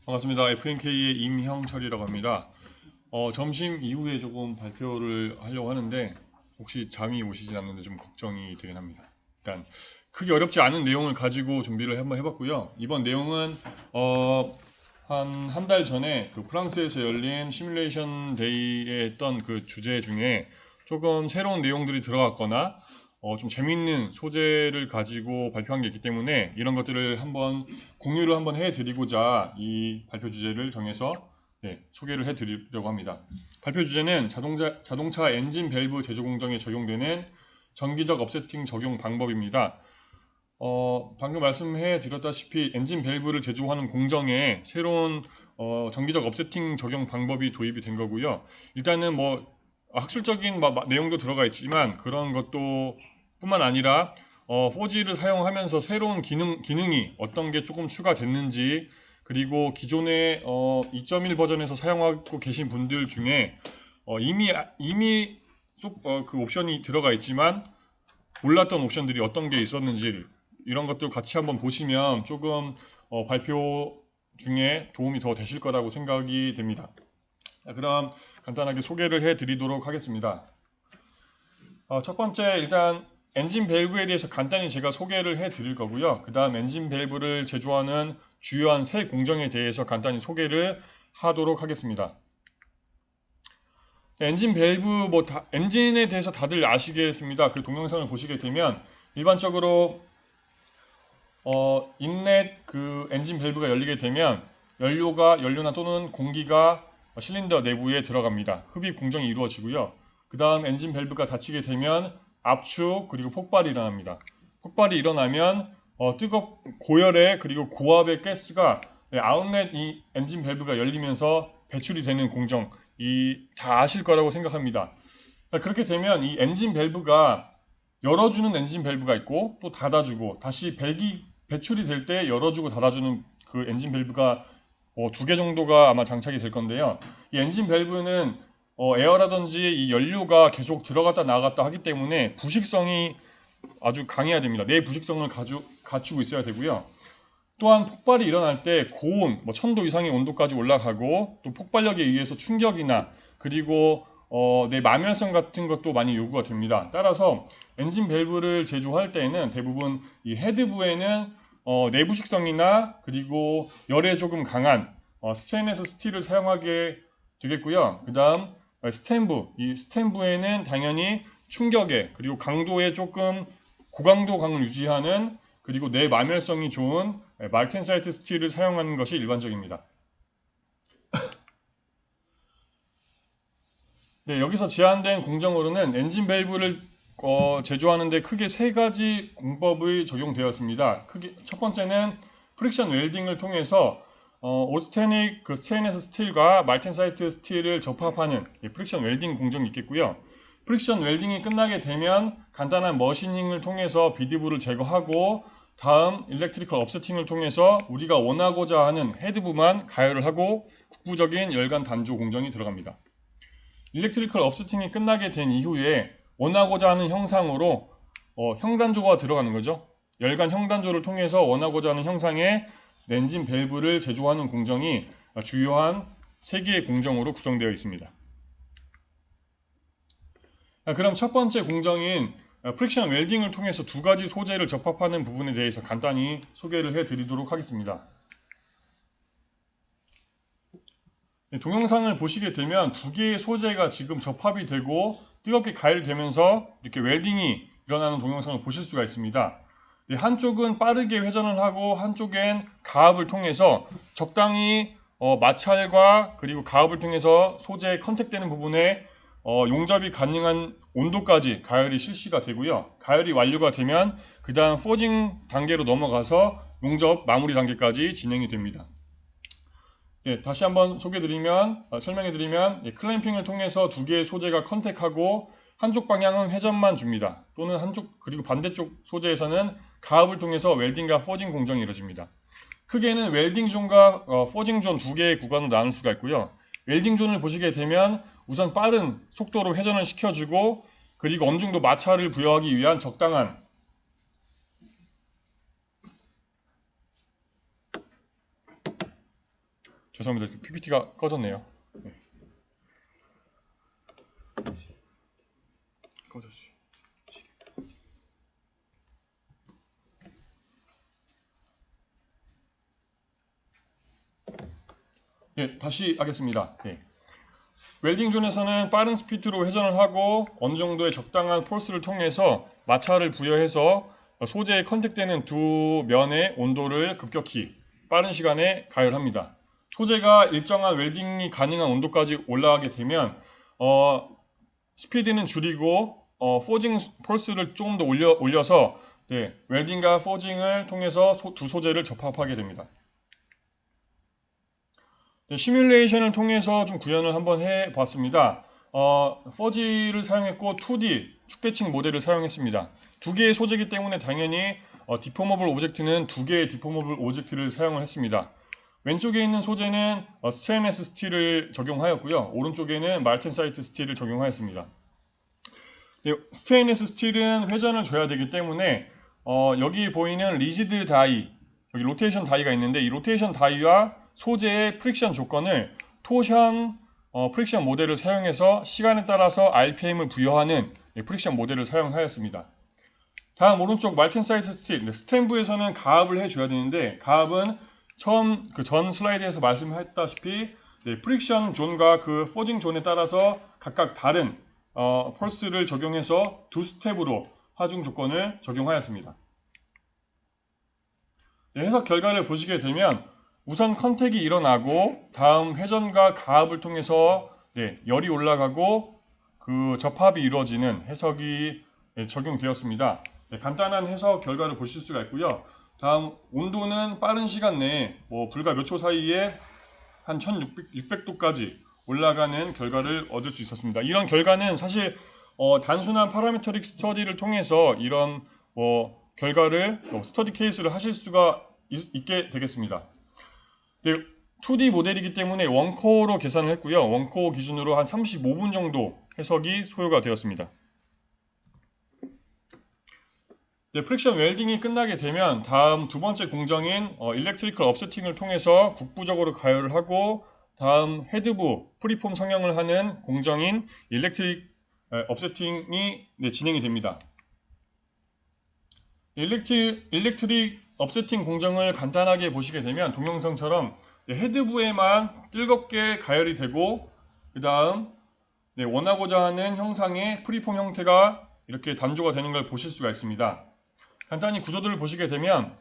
반갑습니다. FNK의 임형철이라고 합니다. 점심 이후에 조금 발표를 하려고 하는데 혹시 잠이 오시진 않는데 좀 걱정이 되긴 합니다. 일단 크게 어렵지 않은 내용을 가지고 준비를 한번 해봤고요. 이번 내용은 한 달 전에 그 프랑스에서 열린 시뮬레이션 데이에 했던 그 주제 중에 조금 새로운 내용들이 들어갔거나 좀 재밌는 소재를 가지고 발표한 게 있기 때문에 이런 것들을 한번 공유를 한번 해드리고자 이 발표 주제를 정해서 소개를 해드리려고 합니다. 발표 주제는 자동차 엔진 밸브 제조 공정에 적용되는 정기적 업세팅 적용 방법입니다. 방금 말씀해 드렸다시피 엔진 밸브를 제조하는 공정에 새로운 정기적 업세팅 적용 방법이 도입이 된 거고요. 일단은 뭐 학술적인 내용도 들어가 있지만 그런 것도 뿐만 아니라 4G를 사용하면서 새로운 기능이 어떤 게 조금 추가됐는지, 그리고 기존의 2.1 버전에서 사용하고 계신 분들 중에 이미 그 옵션이 들어가 있지만 몰랐던 옵션들이 어떤 게 있었는지 이런 것들 같이 한번 보시면 조금 발표 중에 도움이 더 되실 거라고 생각이 됩니다. 자, 그럼 간단하게 소개를 해드리도록 하겠습니다. 첫 번째, 일단 엔진 밸브에 대해서 간단히 제가 소개를 해드릴 거고요. 그 다음 엔진 밸브를 제조하는 주요한 세 공정에 대해서 간단히 소개를 하도록 하겠습니다. 엔진 밸브 엔진에 대해서 다들 아시겠습니다. 그 동영상을 보시게 되면 일반적으로 인렛 그 엔진 밸브가 열리게 되면 연료나 또는 공기가 실린더 내부에 들어갑니다. 흡입 공정이 이루어지고요. 그 다음 엔진 밸브가 닫히게 되면 압축 그리고 폭발이 일어납니다. 폭발이 일어나면 고열의 그리고 고압의 가스가 아웃렛 이 엔진 밸브가 열리면서 배출이 되는 공정, 다 아실 거라고 생각합니다. 그렇게 되면 이 엔진 밸브가 열어주는 엔진 밸브가 있고 또 닫아주고 다시 배출이 될 때 열어주고 닫아주는 그 엔진 밸브가 두 개 정도가 아마 장착이 될 건데요. 이 엔진 밸브는 에어라든지 이 연료가 계속 들어갔다 나갔다 하기 때문에 부식성이 아주 강해야 됩니다. 내 부식성을 갖추고 있어야 되고요. 또한 폭발이 일어날 때 고온, 1000도 이상의 온도까지 올라가고 또 폭발력에 의해서 충격이나 그리고 내 마멸성 같은 것도 많이 요구가 됩니다. 따라서 엔진 밸브를 제조할 때에는 대부분 이 헤드부에는 내부식성이나 그리고 열에 조금 강한 스테인리스 스틸을 사용하게 되겠고요. 그 다음 이 스텐부에는 당연히 충격에 그리고 강도에 조금 고강도 강을 유지하는 그리고 내마멸성이 좋은 말텐사이트 스틸을 사용하는 것이 일반적입니다. 네, 여기서 제한된 공정으로는 엔진 밸브를 제조하는 데 크게 세 가지 공법이 적용되었습니다. 첫 번째는 프릭션 웰딩을 통해서 오스테닉 그 스테인리스 스틸과 말텐사이트 스틸을 접합하는 프릭션 웰딩 공정이 있겠고요. 프릭션 웰딩이 끝나게 되면 간단한 머시닝을 통해서 비드부를 제거하고 다음 일렉트리컬 업세팅을 통해서 우리가 원하고자 하는 헤드부만 가열을 하고 국부적인 열간 단조 공정이 들어갑니다. 일렉트리컬 업세팅이 끝나게 된 이후에 원하고자 하는 형상으로 형단조가 들어가는 거죠. 열간 형단조를 통해서 원하고자 하는 형상의 엔진 밸브를 제조하는 공정이 주요한 3개의 공정으로 구성되어 있습니다. 그럼 첫 번째 공정인 프릭션 웰딩을 통해서 두 가지 소재를 접합하는 부분에 대해서 간단히 소개를 해드리도록 하겠습니다. 동영상을 보시게 되면 두 개의 소재가 지금 접합이 되고 뜨겁게 가열되면서 이렇게 웰딩이 일어나는 동영상을 보실 수가 있습니다. 한쪽은 빠르게 회전을 하고 한쪽엔 가압을 통해서 적당히 마찰과 그리고 가압을 통해서 소재에 컨택되는 부분에 용접이 가능한 온도까지 가열이 실시가 되고요. 가열이 완료가 되면 그 다음 포징 단계로 넘어가서 용접 마무리 단계까지 진행이 됩니다. 다시 한번 설명해드리면 클램핑을 통해서 두 개의 소재가 컨택하고 한쪽 방향은 회전만 줍니다. 또는 그리고 반대쪽 소재에서는 가압을 통해서 웰딩과 포징 공정이 이루어집니다. 크게는 웰딩 존과 포징 존 두 개의 구간으로 나눌 수가 있고요. 웰딩 존을 보시게 되면 우선 빠른 속도로 회전을 시켜주고 그리고 어느 정도 마찰을 부여하기 위한 적당한 죄송합니다. PPT가 꺼졌네요. 네. 꺼졌어요. 예, 다시 하겠습니다. 예. 웰딩 존에서는 빠른 스피드로 회전을 하고 어느 정도의 적당한 폴스를 통해서 마찰을 부여해서 소재에 컨택되는 두 면의 온도를 급격히 빠른 시간에 가열합니다. 소재가 일정한 웰딩이 가능한 온도까지 올라가게 되면 스피드는 줄이고 포징 폴스를 조금 더 올려서 네, 웰딩과 포징을 통해서 두 소재를 접합하게 됩니다. 네, 시뮬레이션을 통해서 좀 구현을 한번 해봤습니다. 퍼지를 사용했고 2D 축대칭 모델을 사용했습니다. 두 개의 소재이기 때문에 당연히 디포머블 오브젝트는 두 개의 디포머블 오브젝트를 사용을 했습니다. 왼쪽에 있는 소재는 스테인리스 스틸을 적용하였고요. 오른쪽에는 말텐사이트 스틸을 적용하였습니다. 네, 스테인리스 스틸은 회전을 줘야 되기 때문에 여기 보이는 리지드 다이, 여기 로테이션 다이가 있는데 이 로테이션 다이와 소재의 프릭션 조건을 토션 프릭션 모델을 사용해서 시간에 따라서 RPM을 부여하는 프릭션 모델을 사용하였습니다. 다음 오른쪽 말텐사이트 스틸, 스탠부에서는 가압을 해줘야 되는데 가압은 처음 그 전 슬라이드에서 말씀했다시피 프릭션 존과 그 포징 존에 따라서 각각 다른 펄스를 적용해서 두 스텝으로 하중 조건을 적용하였습니다. 해석 결과를 보시게 되면 우선 컨택이 일어나고 다음 회전과 가압을 통해서 열이 올라가고 그 접합이 이루어지는 해석이 적용되었습니다. 간단한 해석 결과를 보실 수가 있고요. 다음 온도는 빠른 시간 내에 불과 몇 초 사이에 한 1600도까지 올라가는 결과를 얻을 수 있었습니다. 이런 결과는 사실 단순한 파라메트릭 스터디를 통해서 이런 결과를 스터디 케이스를 하실 수가 있게 되겠습니다. 2D 모델이기 때문에 원코어로 계산을 했고요. 원코어 기준으로 한 35분 정도 해석이 소요가 되었습니다. 프릭션 웰딩이 끝나게 되면 다음 두 번째 공정인 일렉트리컬 업세팅을 통해서 국부적으로 가열을 하고 다음 헤드부 프리폼 성형을 하는 공정인 일렉트릭 업세팅이 진행이 됩니다. 일렉트릭 업세팅 공정을 간단하게 보시게 되면 동영상처럼 헤드부에만 뜨겁게 가열이 되고 그 다음 원하고자 하는 형상의 프리폼 형태가 이렇게 단조가 되는 걸 보실 수가 있습니다. 간단히 구조들을 보시게 되면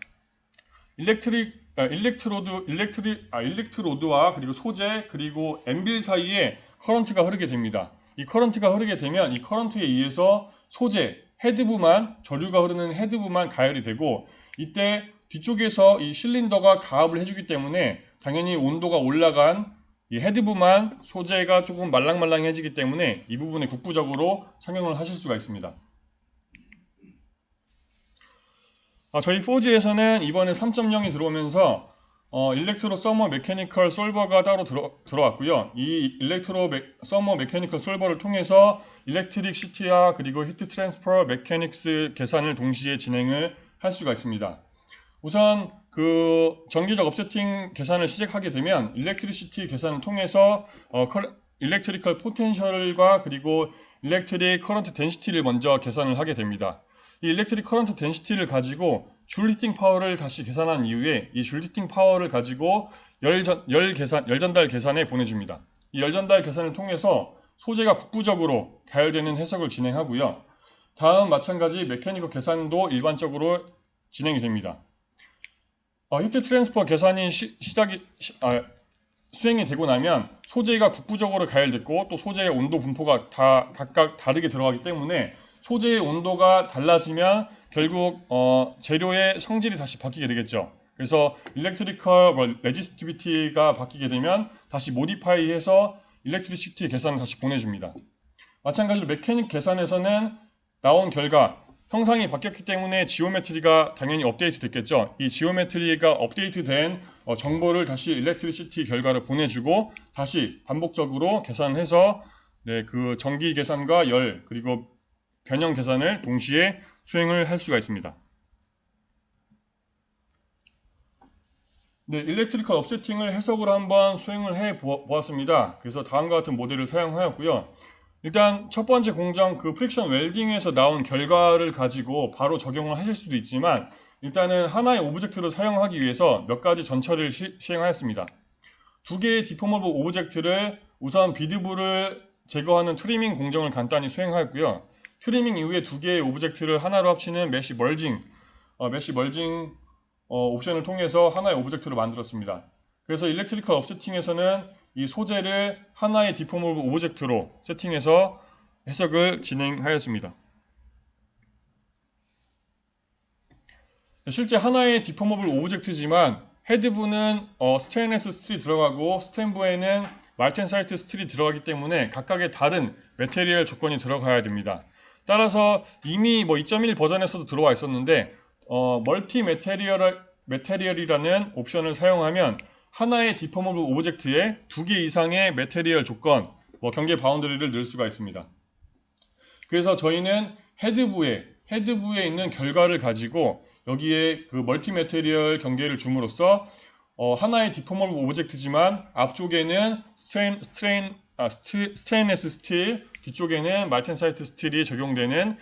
일렉트로드와 그리고 소재 그리고 엠빌 사이에 커런트가 흐르게 됩니다. 이 커런트가 흐르게 되면 이 커런트에 의해서 소재 헤드부만 전류가 흐르는 헤드부만 가열이 되고 이때 뒤쪽에서 이 실린더가 가압을 해주기 때문에 당연히 온도가 올라간 이 헤드부만 소재가 조금 말랑말랑해지기 때문에 이 부분에 국부적으로 성형을 하실 수가 있습니다. 저희 4G에서는 이번에 3.0이 들어오면서 일렉트로 서머 메케니컬 솔버가 따로 들어왔고요. 이 일렉트로 서머 메케니컬 솔버를 통해서 일렉트릭 시티와 그리고 히트 트랜스퍼 메케닉스 계산을 동시에 진행을 할 수가 있습니다. 우선 그 전기적 업세팅 계산을 시작하게 되면 일렉트리시티 계산을 통해서 일렉트리컬 포텐셜과 그리고 일렉트릭 커런트 덴시티를 먼저 계산을 하게 됩니다. 이 일렉트릭 커런트 덴시티를 가지고 줄 히팅 파워를 다시 계산한 이후에 이 줄 히팅 파워를 가지고 열 전달 계산에 보내줍니다. 이 열 전달 계산을 통해서 소재가 국부적으로 가열되는 해석을 진행하고요. 다음 마찬가지 메케니컬 계산도 일반적으로 진행이 됩니다. 히트 트랜스퍼 계산이 수행이 되고 나면 소재가 국부적으로 가열됐고 또 소재의 온도 분포가 다 각각 다르게 들어가기 때문에 소재의 온도가 달라지면 결국 재료의 성질이 다시 바뀌게 되겠죠. 그래서 일렉트리컬 레지스티비티가 바뀌게 되면 다시 모디파이해서 일렉트리시티 계산을 다시 보내줍니다. 마찬가지로 메케닉 계산에서는 나온 결과 형상이 바뀌었기 때문에 지오메트리가 당연히 업데이트 됐겠죠. 이 지오메트리가 업데이트된 정보를 다시 일렉트리시티 결과를 보내주고 다시 반복적으로 계산을 해서 그 전기 계산과 열 그리고 변형 계산을 동시에 수행을 할 수가 있습니다. 네, 일렉트리컬 업세팅을 해석으로 한번 수행을 해 보았습니다. 그래서 다음과 같은 모델을 사용하였고요. 일단 첫 번째 공정 그 프릭션 웰딩에서 나온 결과를 가지고 바로 적용을 하실 수도 있지만 일단은 하나의 오브젝트를 사용하기 위해서 몇 가지 전처리를 시행하였습니다. 두 개의 디포머블 오브젝트를 우선 비드부를 제거하는 트리밍 공정을 간단히 수행하였고요. 트리밍 이후에 두 개의 오브젝트를 하나로 합치는 메쉬 멀징 옵션을 통해서 하나의 오브젝트를 만들었습니다. 그래서 일렉트리컬 업세팅에서는 이 소재를 하나의 디포머블 오브젝트로 세팅해서 해석을 진행하였습니다. 실제 하나의 디포머블 오브젝트지만 헤드부는 스테인리스 스틸이 들어가고 스템부에는 말텐사이트 스틸이 들어가기 때문에 각각의 다른 매테리얼 조건이 들어가야 됩니다. 따라서 이미 2.1 버전에서도 들어와 있었는데 멀티 매테리얼이라는 옵션을 사용하면 하나의 디포머블 오브젝트에 2개 이상의 매테리얼 조건, 경계 바운더리를 넣을 수가 있습니다. 그래서 저희는 헤드부에 있는 결과를 가지고 여기에 그 멀티 매테리얼 경계를 줌으로써 하나의 디포머블 오브젝트지만 앞쪽에는 스테인리스 스틸, 뒤쪽에는 말텐사이트 스틸이 적용되는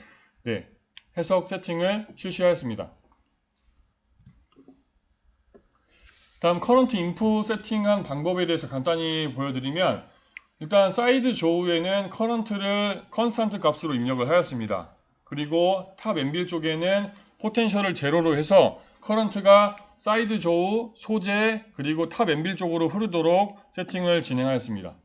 해석 세팅을 실시하였습니다. 다음 커런트 인풋 세팅한 방법에 대해서 간단히 보여드리면 일단 사이드 조우에는 커런트를 컨스탄트 값으로 입력을 하였습니다. 그리고 탑 엔빌 쪽에는 포텐셜을 제로로 해서 커런트가 사이드 조우, 소재, 그리고 탑 엔빌 쪽으로 흐르도록 세팅을 진행하였습니다.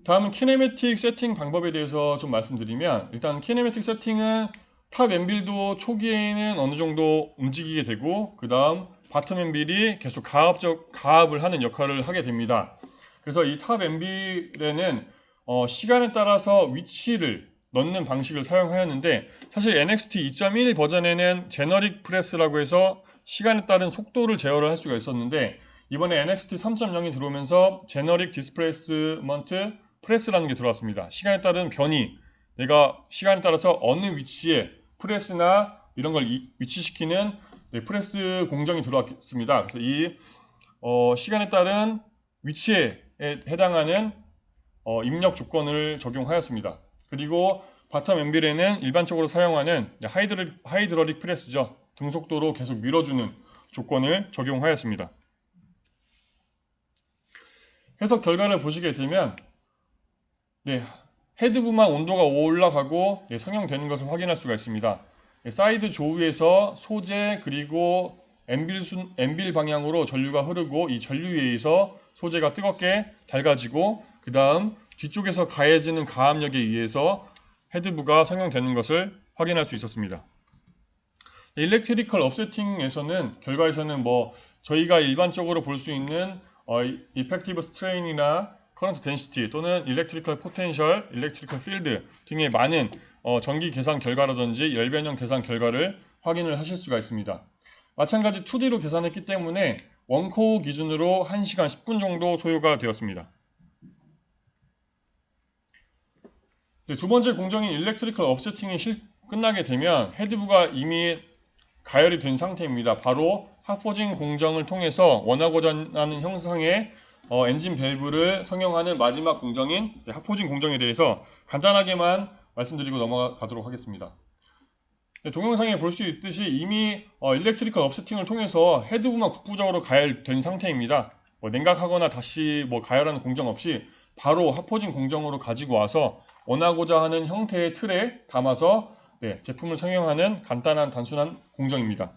다음은 키네매틱 세팅 방법에 대해서 좀 말씀드리면 일단 키네매틱 세팅은 탑 엔빌도 초기에는 어느 정도 움직이게 되고 그 다음 바텀 엔빌이 계속 가압을 하는 역할을 하게 됩니다. 그래서 이 탑 엔빌에는 시간에 따라서 위치를 넣는 방식을 사용하였는데 사실 NXT 2.1 버전에는 제너릭 프레스라고 해서 시간에 따른 속도를 제어를 할 수가 있었는데 이번에 NXT 3.0이 들어오면서 제너릭 디스플레이스먼트 프레스라는 게 들어왔습니다. 시간에 따른 변이, 내가 시간에 따라서 어느 위치에 프레스나 이런 걸 위치시키는 프레스 공정이 들어왔습니다. 그래서 이 시간에 따른 위치에 해당하는 입력 조건을 적용하였습니다. 그리고 바텀 엔빌에는 일반적으로 사용하는 하이드러릭 프레스죠. 등속도로 계속 밀어주는 조건을 적용하였습니다. 해석 결과를 보시게 되면 헤드부만 온도가 올라가고 성형되는 것을 확인할 수가 있습니다. 사이드 조우에서 소재 그리고 엔빌 방향으로 전류가 흐르고 이 전류에 의해서 소재가 뜨겁게 달가지고 그 다음 뒤쪽에서 가해지는 가압력에 의해서 헤드부가 성형되는 것을 확인할 수 있었습니다. 일렉트리컬 업세팅에서는 결과에서는 저희가 일반적으로 볼 수 있는 이펙티브 스트레인이나 커런트 덴시티 또는 일렉트리컬 포텐셜, 일렉트리컬 필드 등의 많은 전기 계산 결과라든지 열변형 계산 결과를 확인을 하실 수가 있습니다. 마찬가지 2D로 계산했기 때문에 원코어 기준으로 1시간 10분 정도 소요가 되었습니다. 두 번째 공정인 일렉트리컬 업세팅이 끝나게 되면 헤드부가 이미 가열이 된 상태입니다. 바로 핫포징 공정을 통해서 원하고자 하는 형상의 엔진 밸브를 성형하는 마지막 공정인 핫포징 공정에 대해서 간단하게만 말씀드리고 넘어가도록 하겠습니다. 동영상에 볼 수 있듯이 이미 일렉트리컬 업세팅을 통해서 헤드부만 국부적으로 가열된 상태입니다. 냉각하거나 다시 가열하는 공정 없이 바로 핫포징 공정으로 가지고 와서 원하고자 하는 형태의 틀에 담아서 제품을 성형하는 간단한 단순한 공정입니다.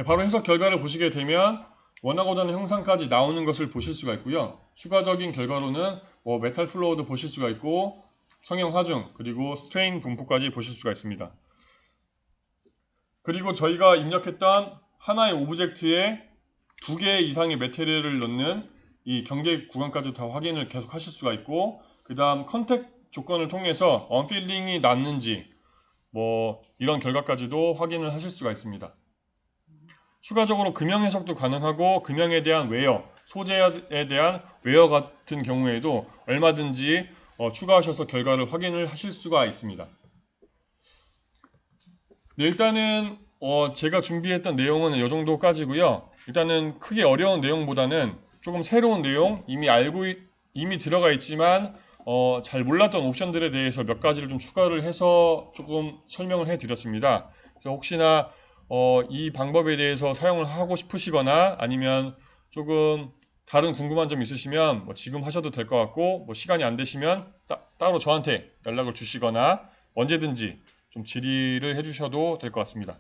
바로 해석 결과를 보시게 되면 원하고자 하는 형상까지 나오는 것을 보실 수가 있고요. 추가적인 결과로는 메탈 플로우도 보실 수가 있고 성형 하중 그리고 스트레인 분포까지 보실 수가 있습니다. 그리고 저희가 입력했던 하나의 오브젝트에 2개 이상의 매테리얼을 넣는 이 경계 구간까지 다 확인을 계속 하실 수가 있고 그 다음 컨택 조건을 통해서 언필링이 났는지 이런 결과까지도 확인을 하실 수가 있습니다. 추가적으로 금형 해석도 가능하고 금형에 대한 웨어, 소재에 대한 웨어 같은 경우에도 얼마든지 추가하셔서 결과를 확인을 하실 수가 있습니다. 네, 일단은 제가 준비했던 내용은 이 정도까지고요. 일단은 크게 어려운 내용보다는 조금 새로운 내용, 이미 들어가 있지만 잘 몰랐던 옵션들에 대해서 몇 가지를 좀 추가를 해서 조금 설명을 해드렸습니다. 그래서 혹시나 이 방법에 대해서 사용을 하고 싶으시거나 아니면 조금 다른 궁금한 점 있으시면 뭐 지금 하셔도 될 것 같고, 뭐 시간이 안 되시면 따로 저한테 연락을 주시거나 언제든지 좀 질의를 해주셔도 될 것 같습니다.